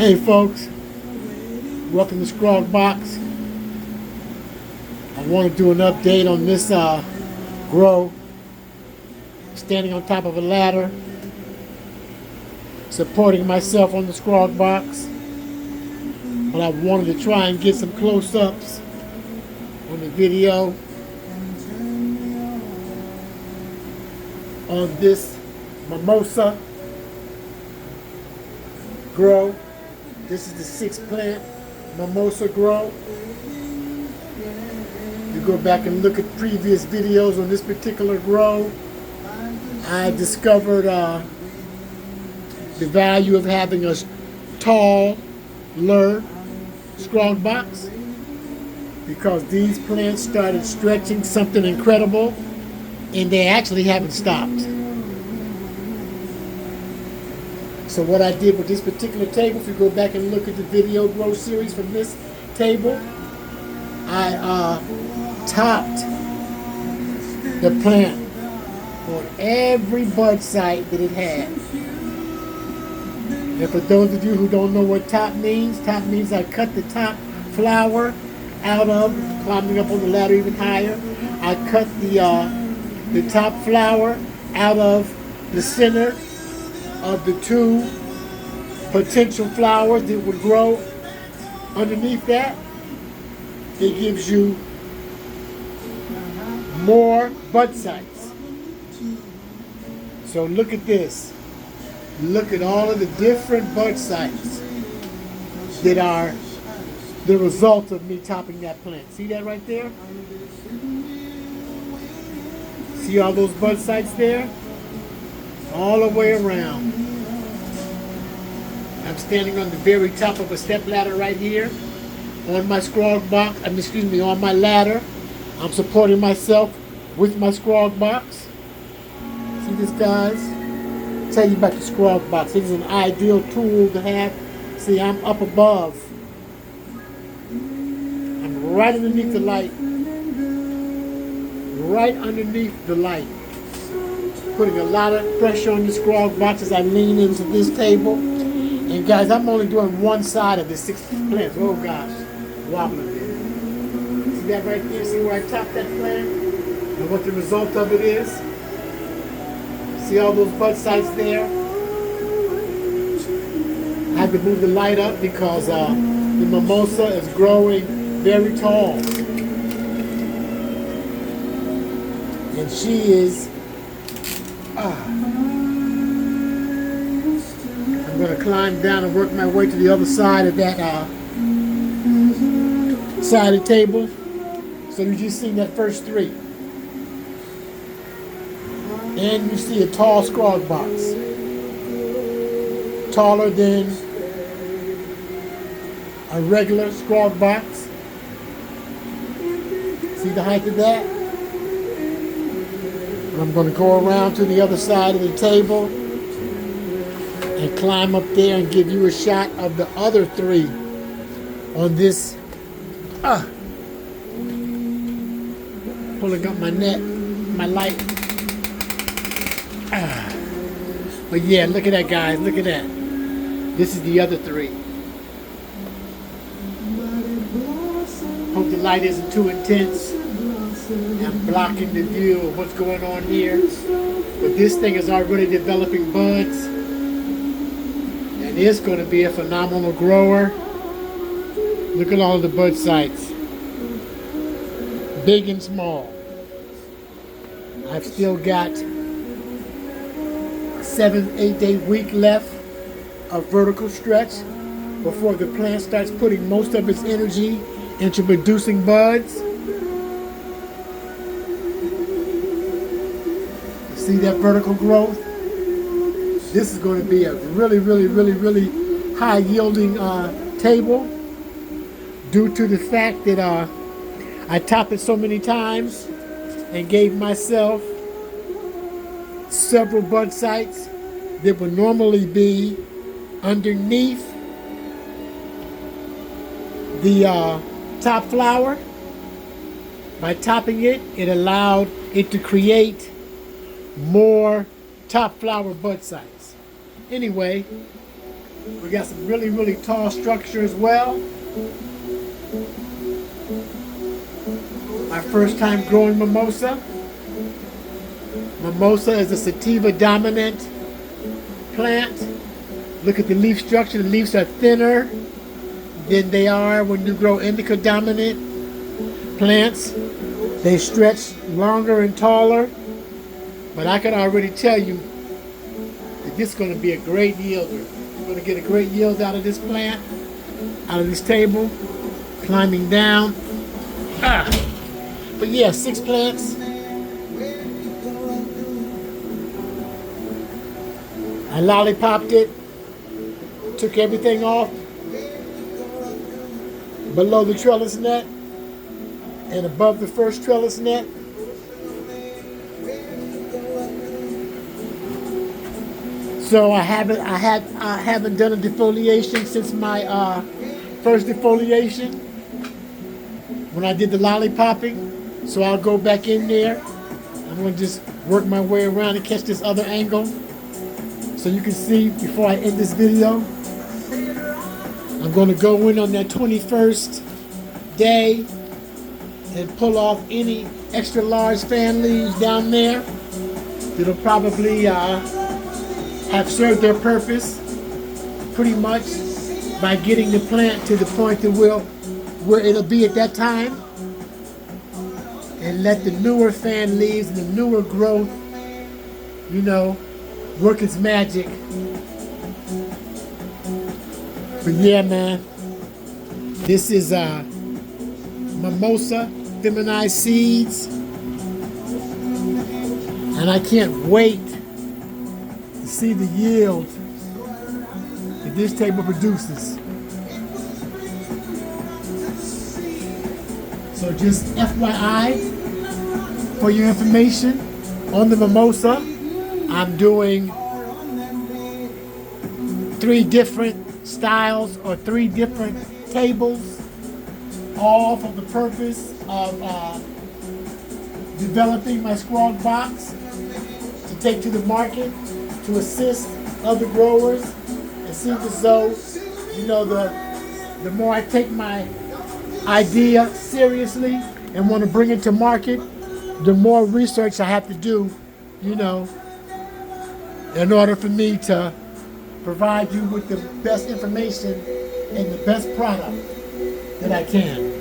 Hey folks, welcome to SCROGBOX. I want to do an update on this grow. Standing on top of a ladder, supporting myself on the SCROGBOX. But I wanted to try and get some close-ups on the video on this mimosa grow. This is the 6th plant mimosa grow. You go back and look at previous videos on this particular grow. I discovered the value of having a taller SCROGBOX because these plants started stretching something incredible and they actually haven't stopped. So what I did with this particular table, if you go back and look at the video grow series from this table, I topped the plant on every bud site that it had. And for those of you who don't know what top means I cut the top flower out of, climbing up on the ladder even higher. I cut the top flower out of the center of the 2 potential flowers that would grow underneath that. It gives you more bud sites. So look at this. Look at all of the different bud sites that are the result of me topping that plant. See that right there? See all those bud sites there? All the way around. I'm standing on the very top of a step ladder right here on my SCROGBOX, on my ladder. I'm supporting myself with my SCROGBOX. See this, guys? I'll tell you about the SCROGBOX. This is an ideal tool to have. See, I'm up above. I'm right underneath the light. Right underneath the light. Putting a lot of pressure on the SCROGBOX as I lean into this table. And guys, I'm only doing one side of the 6 plants. Oh gosh, wobbling there. See that right there? See where I topped that plant? And what the result of it is? See all those bud sites there? I had to move the light up because the mimosa is growing very tall. And she is I'm going to climb down and work my way to the other side of that side of the table. So you just seen that first 3. And you see a tall SCROGBOX. Taller than a regular SCROGBOX. See the height of that? And I'm going to go around to the other side of the table and climb up there and give you a shot of the other 3 on this. Pulling up my net, my light. But yeah, look at that, guys. Look at that. This is the other 3. Hope the light isn't too intense. I'm blocking the view of what's going on here. But this thing is already developing buds. And it's going to be a phenomenal grower. Look at all the bud sites. Big and small. I've still got 7-8 week left of vertical stretch before the plant starts putting most of its energy into producing buds. See that vertical growth? This is going to be a really high yielding table due to the fact that I topped it so many times and gave myself several bud sites that would normally be underneath the top flower. By topping it, it allowed it to create more top flower bud sites. Anyway, We got some really, really tall structure as well. My first time growing mimosa. Mimosa is a sativa dominant plant. Look at the leaf structure. The leaves are thinner than they are when you grow indica dominant plants. They stretch longer and taller. But I can already tell you that this is going to be a great yielder. You're going to get a great yield out of this plant, out of this table, climbing down. But yeah, 6 plants. I lollipopped it, took everything off below the trellis net and above the first trellis net. So I haven't done a defoliation since my first defoliation when I did the lollipopping. So I'll go back in there. I'm going to just work my way around and catch this other angle so you can see before I end this video. I'm going to go in on that 21st day and pull off any extra large fan leaves down there. It'll probably have served their purpose pretty much by getting the plant to the point that where it'll be at that time, and let the newer fan leaves and the newer growth, you know, work its magic. But yeah, man, this is mimosa feminized seeds, and I can't wait to see the yield that this table produces. So just FYI, for your information, on the mimosa, I'm doing 3 different styles or 3 different tables, all for the purpose of developing my SCROGBOX to take to the market, to assist other growers. It seems as though, you know, the more I take my idea seriously and want to bring it to market, the more research I have to do, you know, in order for me to provide you with the best information and the best product that I can.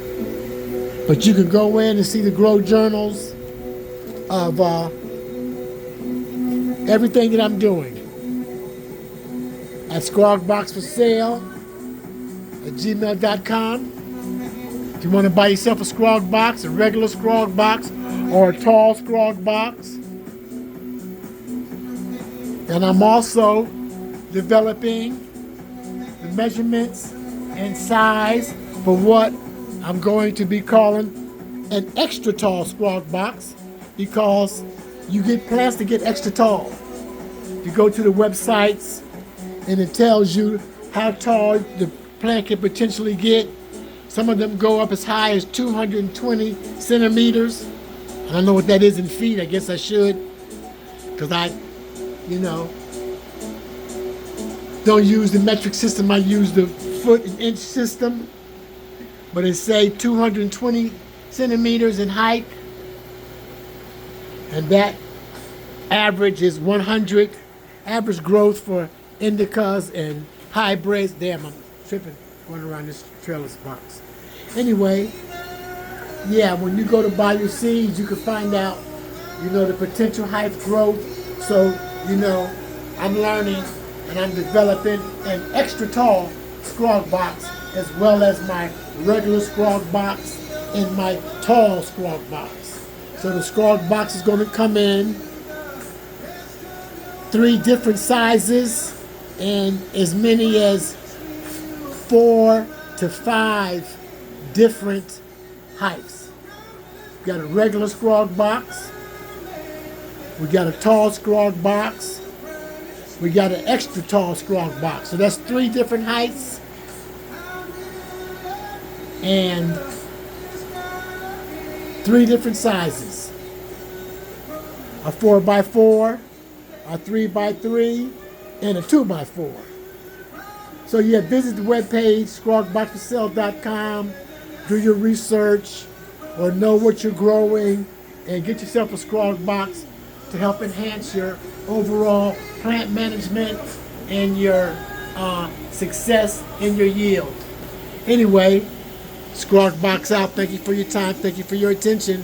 But you can go in and see the grow journals of everything that I'm doing at SCROGBOX for sale at gmail.com. If you want to buy yourself a SCROGBOX, a regular SCROGBOX, or a tall SCROGBOX. And I'm also developing the measurements and size for what I'm going to be calling an extra tall SCROGBOX, because you get plants to get extra tall. You go to the websites and it tells you how tall the plant can potentially get. Some of them go up as high as 220 centimeters. I don't know what that is in feet. I guess I should, because I, you know, don't use the metric system. I use the foot and inch system. But it say 220 centimeters in height. And that average is 100. Average growth for indicas and hybrids. Damn, I'm tripping going around this trellis box. Anyway, yeah, when you go to buy your seeds, you can find out, you know, the potential height growth. So, you know, I'm learning and I'm developing an extra tall SCROGBOX as well as my regular SCROGBOX and my tall SCROGBOX. So the SCROGBOX is going to come in 3 different sizes and as many as 4 to 5 different heights. We got a regular SCROGBOX. We got a tall SCROGBOX. We got an extra tall SCROGBOX. So that's 3 different heights and 3 different sizes. A 4x4, a 3x3, and a 2x4. So yeah, visit the webpage, scrogboxforsale.com. Do your research or know what you're growing and get yourself a scrog box to help enhance your overall plant management and your success in your yield. Anyway, Scrog Box out. Thank you for your time. Thank you for your attention.